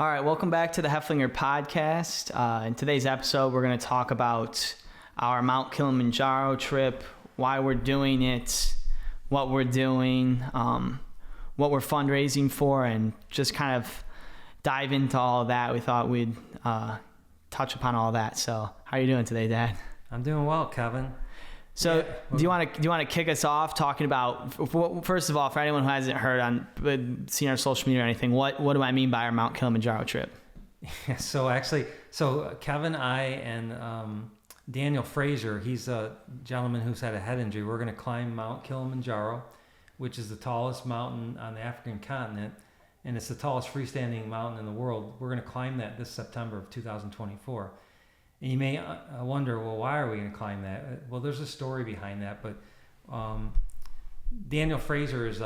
All right, welcome back to the Hefflinger podcast. In today's episode, we're going to talk about our Mount Kilimanjaro trip, why we're doing it, what we're doing, what we're fundraising for, and just kind of dive into all of that. We thought we'd touch upon all that. So, how are you doing today, Dad? I'm doing well, Kevin. So, do you want to kick us off talking about, first of all, for anyone who hasn't heard seen our social media or anything, what do I mean by our Mount Kilimanjaro trip? Yeah, so Kevin, I, and Daniel Frazier, he's a gentleman who's had a head injury. We're going to climb Mount Kilimanjaro, which is the tallest mountain on the African continent, and it's the tallest freestanding mountain in the world. We're going to climb that this September of 2024. And you may wonder, well, why are we going to climb that? Well, there's a story behind that, but Daniel Frazier is,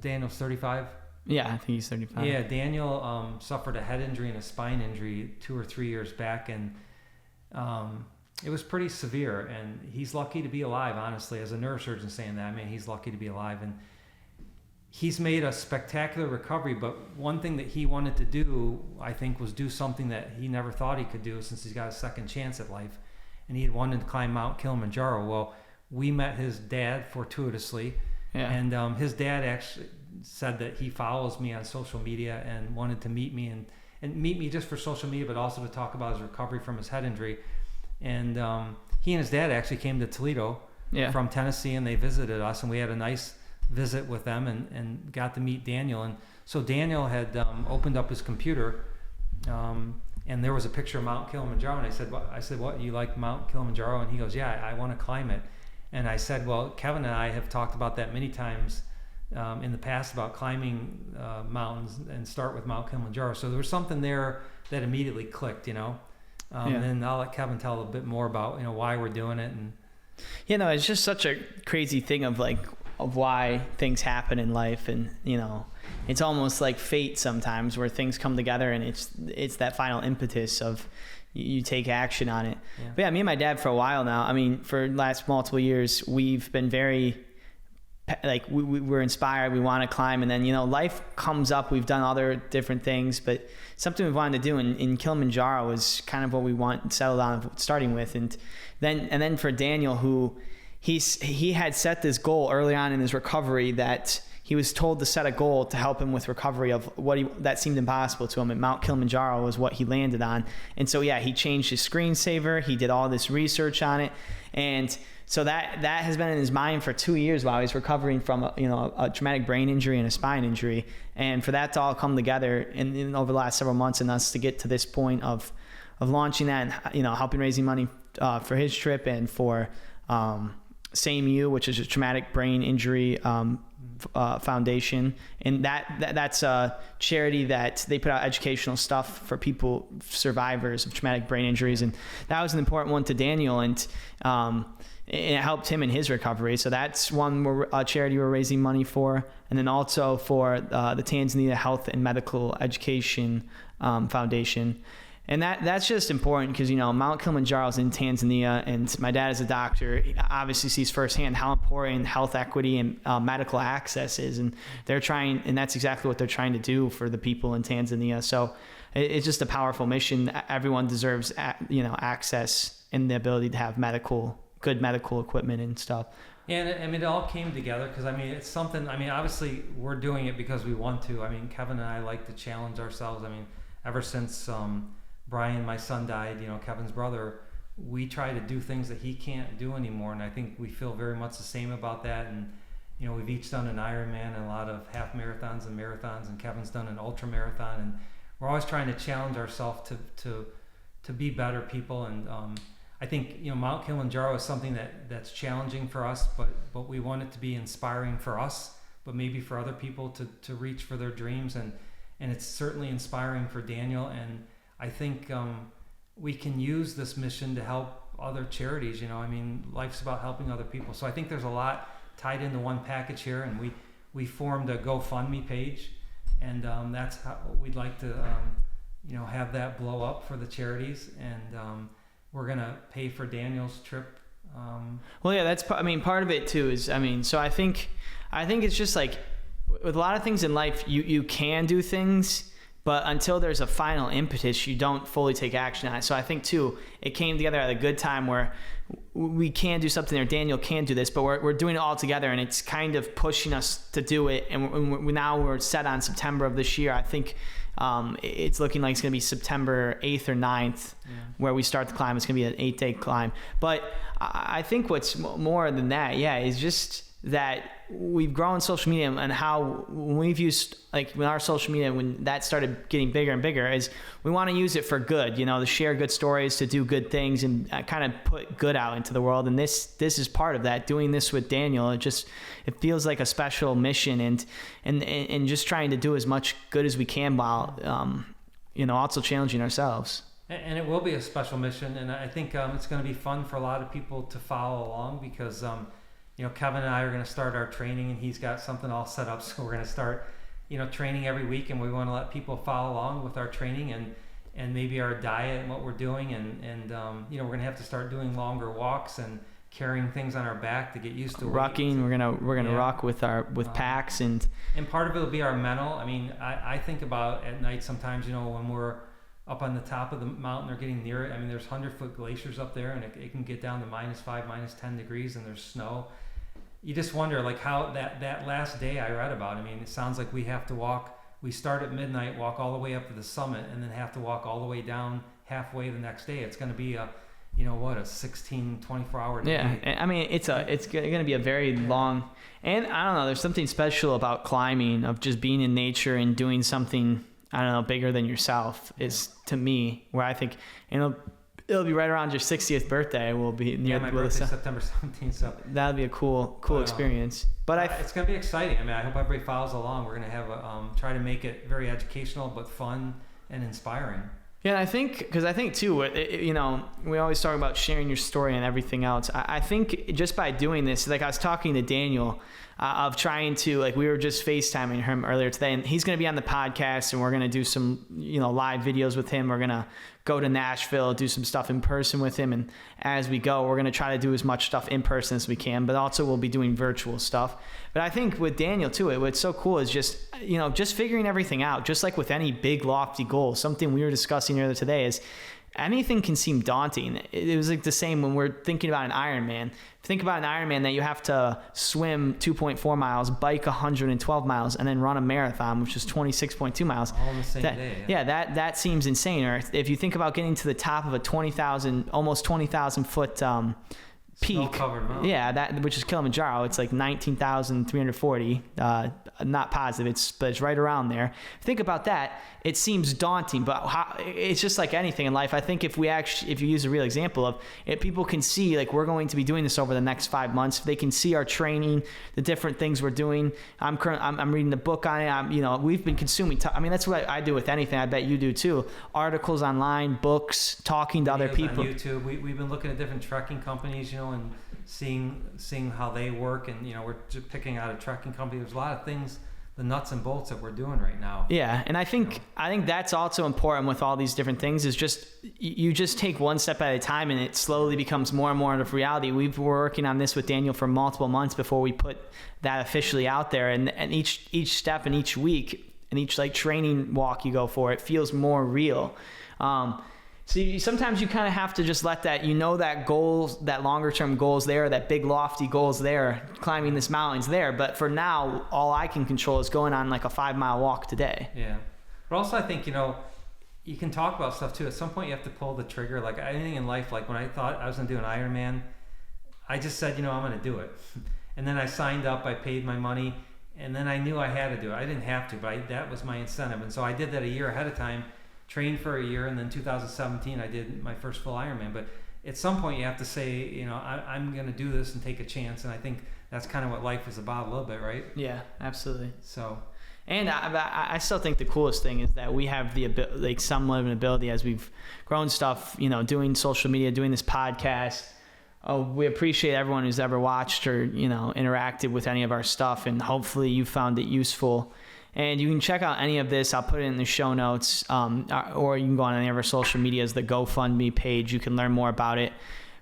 Daniel's 35? Yeah, I think he's 35. Yeah, Daniel suffered a head injury and a spine injury 2 or 3 years back, and it was pretty severe, and he's lucky to be alive, honestly. As a neurosurgeon saying that, I mean, he's lucky to be alive, and he's made a spectacular recovery, but one thing that he wanted to do, I think, was do something that he never thought he could do since he's got a second chance at life. And he had wanted to climb Mount Kilimanjaro. Well, we met his dad fortuitously. Yeah. And his dad actually said that he follows me on social media and wanted to meet me and meet me just for social media, but also to talk about his recovery from his head injury. And he and his dad actually came to Toledo from Tennessee, and they visited us, and we had a nice visit with them and got to meet Daniel. And so Daniel had opened up his computer, and there was a picture of Mount Kilimanjaro, and I said, what, you like Mount Kilimanjaro? And he goes, yeah, I want to climb it. And I said, well, Kevin and I have talked about that many times in the past about climbing mountains, and start with Mount Kilimanjaro. So there was something there that immediately clicked, and then I'll let Kevin tell a bit more about why we're doing it. And it's just such a crazy thing of why things happen in life, and it's almost like fate sometimes, where things come together, and it's that final impetus of you take action on it. But yeah, me and my dad for a while now, I mean, for the last multiple years, we've been very we're inspired, we want to climb, and then life comes up. We've done other different things, but something we wanted to do in Kilimanjaro is kind of what we want settled on starting with. And then for Daniel, who he had set this goal early on in his recovery, that he was told to set a goal to help him with recovery of that seemed impossible to him, and Mount Kilimanjaro was what he landed on. And so he changed his screensaver, he did all this research on it, and so that has been in his mind for 2 years while he's recovering from a traumatic brain injury and a spine injury. And for that to all come together in over the last several months, and us to get to this point of launching that, and helping raising money for his trip, and for SAMU, which is a traumatic brain injury foundation, and that's a charity that they put out educational stuff for survivors of traumatic brain injuries, and that was an important one to Daniel, and it helped him in his recovery. So that's a charity we're raising money for, and then also for the Tanzania Health and Medical Education Foundation. And that's just important because, Mount Kilimanjaro is in Tanzania, and my dad is a doctor. He obviously sees firsthand how important health equity and medical access is, and that's exactly what they're trying to do for the people in Tanzania. So it's just a powerful mission. Everyone deserves, access and the ability to have good medical equipment and stuff. And it all came together because, it's something, obviously we're doing it because we want to. Kevin and I like to challenge ourselves. Ever since Brian, my son, died, Kevin's brother, we try to do things that he can't do anymore, and I think we feel very much the same about that. And we've each done an Ironman and a lot of half marathons and marathons, and Kevin's done an ultra marathon, and we're always trying to challenge ourselves to be better people. And I think Mount Kilimanjaro is something that's challenging for us, but we want it to be inspiring for us, but maybe for other people to reach for their dreams, and it's certainly inspiring for Daniel. And I think we can use this mission to help other charities. Life's about helping other people. So I think there's a lot tied into one package here, and we formed a GoFundMe page, and that's how we'd like to have that blow up for the charities, and we're gonna pay for Daniel's trip. That's part of it too. Is so I think it's just like with a lot of things in life, you can do things but until there's a final impetus, you don't fully take action on it. So I think too, it came together at a good time where we can do something, or Daniel can do this, but we're doing it all together, and it's kind of pushing us to do it. And now we're set on September of this year. I think it's looking like it's going to be September 8th or 9th where we start the climb. It's going to be an 8-day climb. But I think what's more than that, is just that we've grown social media, and how we've used, like, when our social media, when that started getting bigger and bigger, is we want to use it for good, to share good stories, to do good things, and kind of put good out into the world. And this is part of that. Doing this with Daniel, it feels like a special mission, and just trying to do as much good as we can while also challenging ourselves. And it will be a special mission, and I think it's going to be fun for a lot of people to follow along, because Kevin and I are going to start our training, and he's got something all set up. So we're going to start, training every week, and we want to let people follow along with our training and maybe our diet and what we're doing. And we're going to have to start doing longer walks and carrying things on our back to get used to rucking. We're going to rock with packs, and part of it will be our mental. I mean, I think about at night sometimes, when we're up on the top of the mountain or getting near it. I mean, there's 100-foot glaciers up there, and it can get down to -5, -10 degrees, and there's snow. You just wonder, like, how that last day I read about, I mean, it sounds like we have to walk, we start at midnight, walk all the way up to the summit, and then have to walk all the way down halfway the next day. It's going to be a 16, 24-hour day. Yeah, I mean, it's going to be a very long, and I don't know, there's something special about climbing, of just being in nature and doing something, I don't know, bigger than yourself, is, to me, where I think, it'll be right around your 60th birthday. We'll be near my birthday, September 17th. So that'll be a cool experience. But it's going to be exciting. I mean, I hope everybody follows along. We're going to have try to make it very educational, but fun and inspiring. Yeah, I think too, we always talk about sharing your story and everything else. I think just by doing this, like I was talking to Daniel, of trying to, like, we were just FaceTiming him earlier today, and he's going to be on the podcast, and we're going to do some, live videos with him. We're going to go to Nashville, do some stuff in person with him. And as we go, we're going to try to do as much stuff in person as we can, but also we'll be doing virtual stuff. But I think with Daniel too, what's so cool is just, just figuring everything out, just like with any big lofty goal. Something we were discussing earlier today is anything can seem daunting. It was like the same when we're thinking about an Ironman. Think about an Ironman that you have to swim 2.4 miles, bike 112 miles, and then run a marathon, which is 26.2 miles. All in the same day. Yeah, that seems insane. Or if you think about getting to the top of a almost 20,000 foot peak, snow-covered mountain. Which is Kilimanjaro. It's like 19,340. Not positive, but it's right around there. Think about that. It seems daunting, but it's just like anything in life. I think if you use a real example of it, people can see, like, we're going to be doing this over the next 5 months. They can see our training, the different things we're doing. I'm reading a book on it. We've been consuming. That's what I do with anything. I bet you do too. Articles online, books, talking to other people. On YouTube. We've been looking at different trekking companies, and seeing how they work, and we're just picking out a trekking company. There's a lot of things, the nuts and bolts that we're doing right now. Yeah, and I think that's also important with all these different things, is just you just take one step at a time, and it slowly becomes more and more of reality. We were working on this with Daniel for multiple months before we put that officially out there, and each step and each week and each, like, training walk you go for, it feels more real. So sometimes you kind of have to just let that, that goals, that longer term goals there, that big lofty goals there, climbing this mountain's there. But for now, all I can control is going on like a 5-mile walk today. Yeah. But also I think, you can talk about stuff too. At some point you have to pull the trigger. Like anything in life, like when I thought I was going to do an Ironman, I just said, I'm going to do it. And then I signed up, I paid my money, and then I knew I had to do it. I didn't have to, but that was my incentive. And so I did that a year ahead of time. Trained for a year, and then 2017 I did my first full Ironman. But at some point you have to say, I'm going to do this and take a chance. And I think that's kind of what life is about a little bit, right? Yeah, absolutely. So, and I still think the coolest thing is that we have the somewhat of an ability as we've grown stuff, doing social media, doing this podcast. We appreciate everyone who's ever watched or interacted with any of our stuff, and hopefully you found it useful. And you can check out any of this. I'll put it in the show notes, or you can go on any of our social medias, the GoFundMe page. You can learn more about it.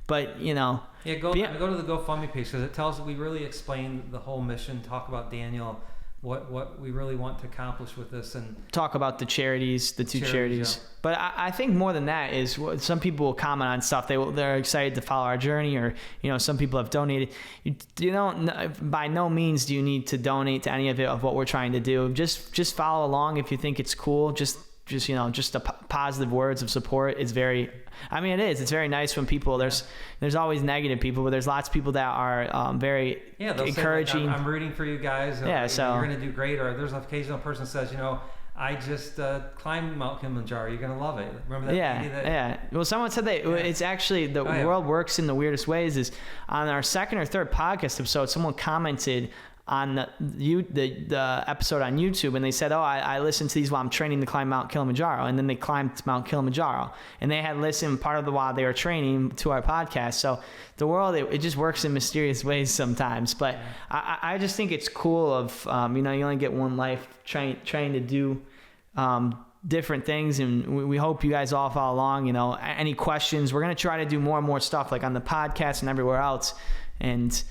But, go to the GoFundMe page, because it tells we really explain the whole mission, talk about Daniel, what we really want to accomplish with this, and talk about the charities, the two charities. Yeah. But I think more than that is some people will comment on stuff. They're excited to follow our journey, or some people have donated. You don't, by no means do you need to donate to any of it of what we're trying to do. Just follow along if you think it's cool. Just the positive words of support is very. I mean, it's very nice when people, there's always negative people, but there's lots of people that are very encouraging. Say, like, I'm rooting for you guys. So you're going to do great. Or there's an occasional person says, I just climbed Mount Kilimanjaro. You're going to love it. Remember that? Yeah. Well, someone said that it's actually, the world works in the weirdest ways. Is on our second or third podcast episode, someone commented on the episode on YouTube, and they said, I listened to these while I'm training to climb Mount Kilimanjaro, and then they climbed Mount Kilimanjaro, and they had listened part of the while they were training to our podcast. So the world, it just works in mysterious ways sometimes, but I just think it's cool of you only get one life, trying to do different things, and we hope you guys all follow along. Any questions, we're going to try to do more and more stuff like on the podcast and everywhere else, and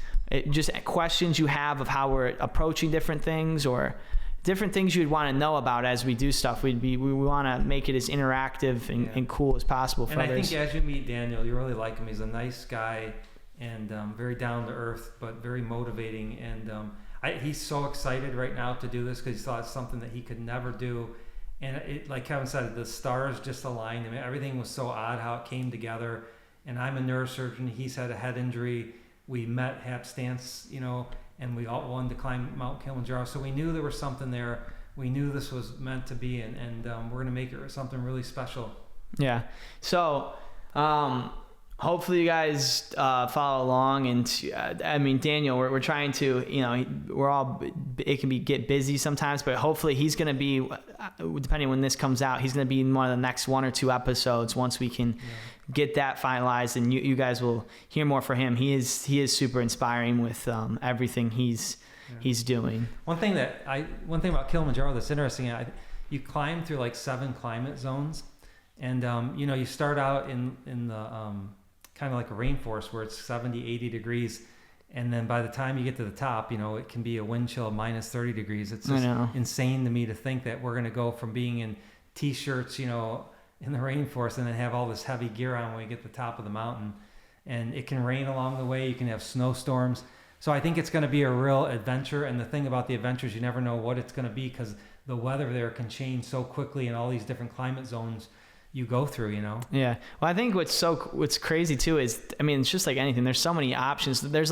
just questions you have of how we're approaching different things, or different things you'd want to know about as we do stuff. We want to make it as interactive and cool as possible for others. And I think as you meet Daniel, you really like him. He's a nice guy and very down to earth, but very motivating. And he's so excited right now to do this because he thought it's something that he could never do. And like Kevin said, the stars just aligned. I mean, everything was so odd how it came together. And I'm a neurosurgeon. He's had a head injury. We met hapstance, and we all wanted to climb Mount Kilimanjaro. So we knew there was something there. We knew this was meant to be, and we're going to make it something really special. Yeah. So hopefully you guys follow along. And Daniel, we're trying to, it can get busy sometimes, but hopefully he's going to be, depending on when this comes out, he's going to be in one of the next 1 or 2 episodes once we can get that finalized, and you guys will hear more from him. He is super inspiring with everything he's doing. One thing about Kilimanjaro that's interesting, you climb through like 7 climate zones, and you start out in the kind of like a rainforest where it's 70, 80 degrees, and then by the time you get to the top, it can be a wind chill of minus 30 degrees. It's just insane to me to think that we're going to go from being in t-shirts, in the rainforest, and then have all this heavy gear on when we get to the top of the mountain. And it can rain along the way. You can have snowstorms. So I think it's going to be a real adventure. And the thing about the adventure is you never know what it's going to be, because the weather there can change so quickly in all these different climate zones you go through, Yeah. Well, I think what's crazy too is, it's just like anything. There's so many options. There's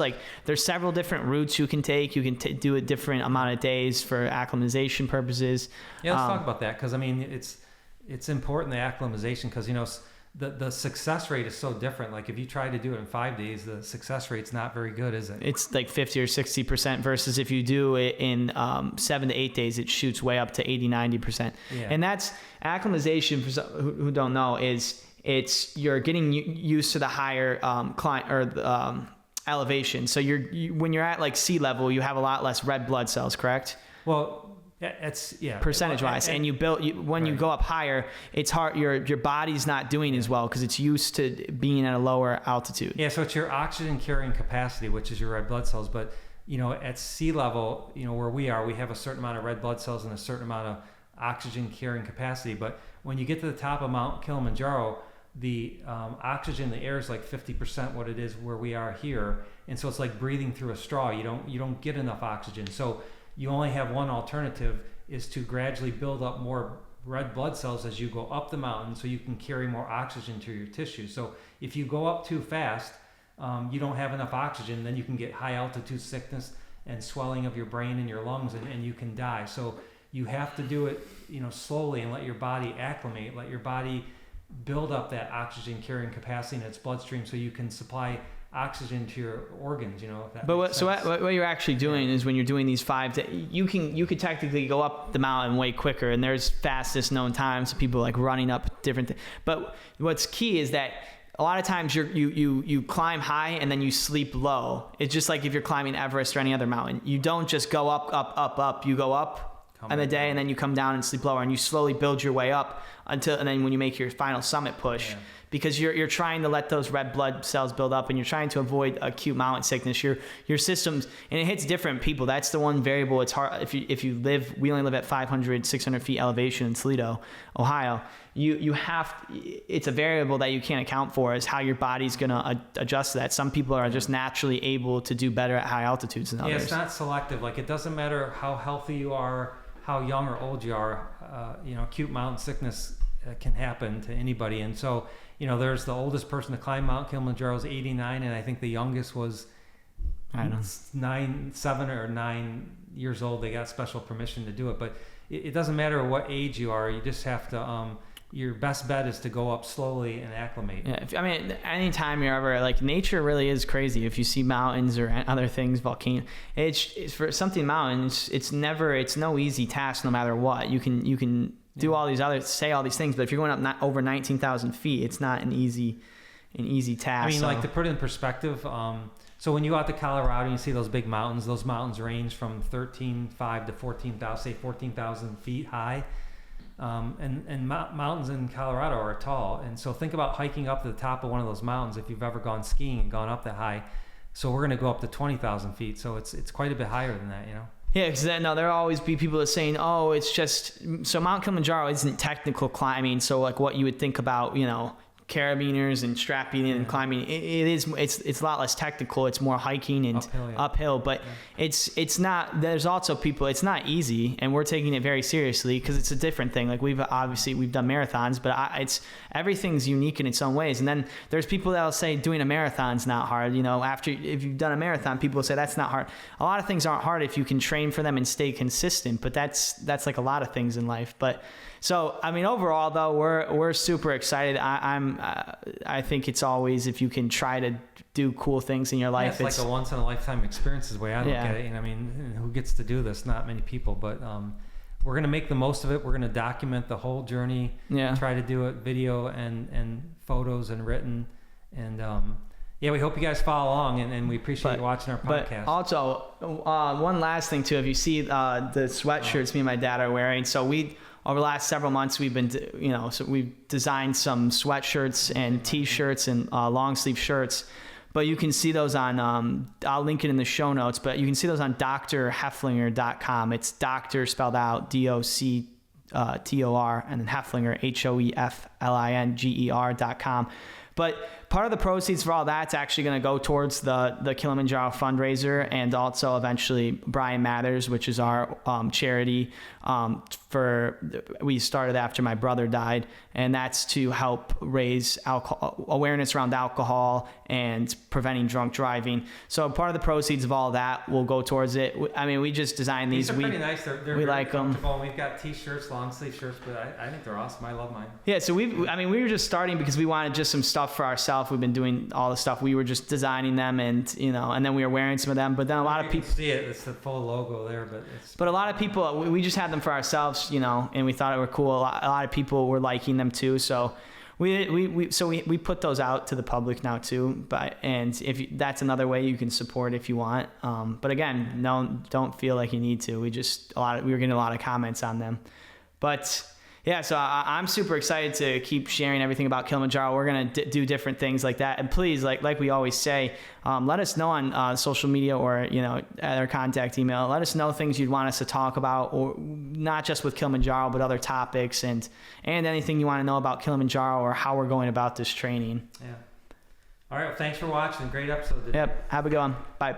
several different routes you can take. You can do a different amount of days for acclimatization purposes. Yeah, let's talk about that, because it's important, the acclimatization, because the success rate is so different. Like if you try to do it in 5 days, the success rate's not very good, is it? It's like 50 or 60% versus if you do it in 7 to 8 days, it shoots way up to 80, 90%. Yeah. And that's acclimatization, for some who don't know, is you're getting used to the higher elevation. So when you're at like sea level, you have a lot less red blood cells, correct? Well, percentage wise, and you go up higher, it's hard. Your body's not doing as well because it's used to being at a lower altitude. Yeah, so it's your oxygen carrying capacity, which is your red blood cells. But at sea level, where we are, we have a certain amount of red blood cells and a certain amount of oxygen carrying capacity. But when you get to the top of Mount Kilimanjaro, the oxygen in the air is like 50% what it is where we are here, and so it's like breathing through a straw. You don't get enough oxygen, so you only have one alternative, is to gradually build up more red blood cells as you go up the mountain, so you can carry more oxygen to your tissue. So if you go up too fast, you don't have enough oxygen, then you can get high altitude sickness and swelling of your brain and your lungs, and you can die. So you have to do it, slowly, and let your body acclimate, let your body build up that oxygen carrying capacity in its bloodstream, so you can supply oxygen to your organs, if that makes sense. So what you're actually doing is when you're doing these 5 days, you could technically go up the mountain way quicker, and there's fastest known times, people like running up different things. But what's key is that a lot of times you climb high and then you sleep low. It's just like if you're climbing Everest or any other mountain. You don't just go up. You go up on the day, and then you come down and sleep lower, and you slowly build your way up and then when you make your final summit push. Yeah. Because you're trying to let those red blood cells build up, and you're trying to avoid acute mountain sickness. Your systems, and it hits different people. That's the one variable. It's hard if you live. We only live at 500, 600 feet elevation in Toledo, Ohio. You have, it's a variable that you can't account for, is how your body's gonna adjust to that. Some people are just naturally able to do better at high altitudes than others. Yeah, it's not selective. Like, it doesn't matter how healthy you are, how young or old you are. Acute mountain sickness can happen to anybody, and so. There's the oldest person to climb Mount Kilimanjaro is 89, and I think the youngest was 7 or 9 years old. They got special permission to do it, but it doesn't matter what age you are. You just have to. Your best bet is to go up slowly and acclimate. Yeah, anytime you're ever, like, nature really is crazy. If you see mountains or other things, volcanoes, it's for something mountains. It's no easy task, no matter what. You can. Do all these say all these things, but if you're going up over 19,000 feet, it's not an easy task. Like, to put it in perspective, so when you go out to Colorado and you see those big mountains, those mountains range from 13,500 to 14,000, say 14,000 feet high. And mountains in Colorado are tall. And so think about hiking up to the top of one of those mountains if you've ever gone skiing and gone up that high. So we're going to go up to 20,000 feet. So it's quite a bit higher than that, Yeah, because there'll always be people that are saying, oh, it's just, so Mount Kilimanjaro isn't technical climbing. So like what you would think about, carabiners and strapping and climbing, it's a lot less technical. It's more hiking and uphill, but it's not, there's also people, it's not easy, and we're taking it very seriously because it's a different thing. Like, we've done marathons, but everything's unique in its own ways. And then there's people that'll say doing a marathon's not hard. If you've done a marathon, people will say that's not hard. A lot of things aren't hard if you can train for them and stay consistent, but that's like a lot of things in life. But so, overall though, we're super excited. I think it's always, if you can try to do cool things in your life. It's like a once in a lifetime experience is the way I look at it. Who gets to do this? Not many people, but we're going to make the most of it. We're going to document the whole journey. Yeah. Try to do it video and photos and written. And we hope you guys follow along, and we appreciate you watching our podcast. But also, one last thing too, if you see the sweatshirts me and my dad are wearing, so over the last several months, we've been, so we've designed some sweatshirts and T-shirts and long sleeve shirts. But you can see those on, I'll link it in the show notes, but you can see those on drheflinger.com. It's doctor spelled out DOCTOR, and then Heflinger, HOEFLINGER.com. But part of the proceeds for all that's actually going to go towards the Kilimanjaro fundraiser, and also eventually Brian Matters, which is our charity. We started after my brother died, and that's to help raise awareness around alcohol and preventing drunk driving. So part of the proceeds of all that will go towards it. We just designed these. These are pretty nice. They're we very like them. We've got T-shirts, long sleeve shirts, but I think they're awesome. I love mine. Yeah, so we were just starting because we wanted just some stuff for ourselves. We've been doing all the stuff. We were just designing them, and and then we were wearing some of them. But then a lot of people see it. It's the full logo there, but a lot of people, we just had them for ourselves, and we thought it were cool. A lot of people were liking them too. So we put those out to the public now too. And that's another way you can support if you want. But again, don't feel like you need to. We were getting a lot of comments on them, but. Yeah, so I'm super excited to keep sharing everything about Kilimanjaro. We're going to do different things like that. And please, like we always say, let us know on social media or, at our contact email. Let us know things you'd want us to talk about, or not just with Kilimanjaro, but other topics and anything you want to know about Kilimanjaro or how we're going about this training. Yeah. All right. Well, thanks for watching. Great episode today. Yep. Have a good one. Bye.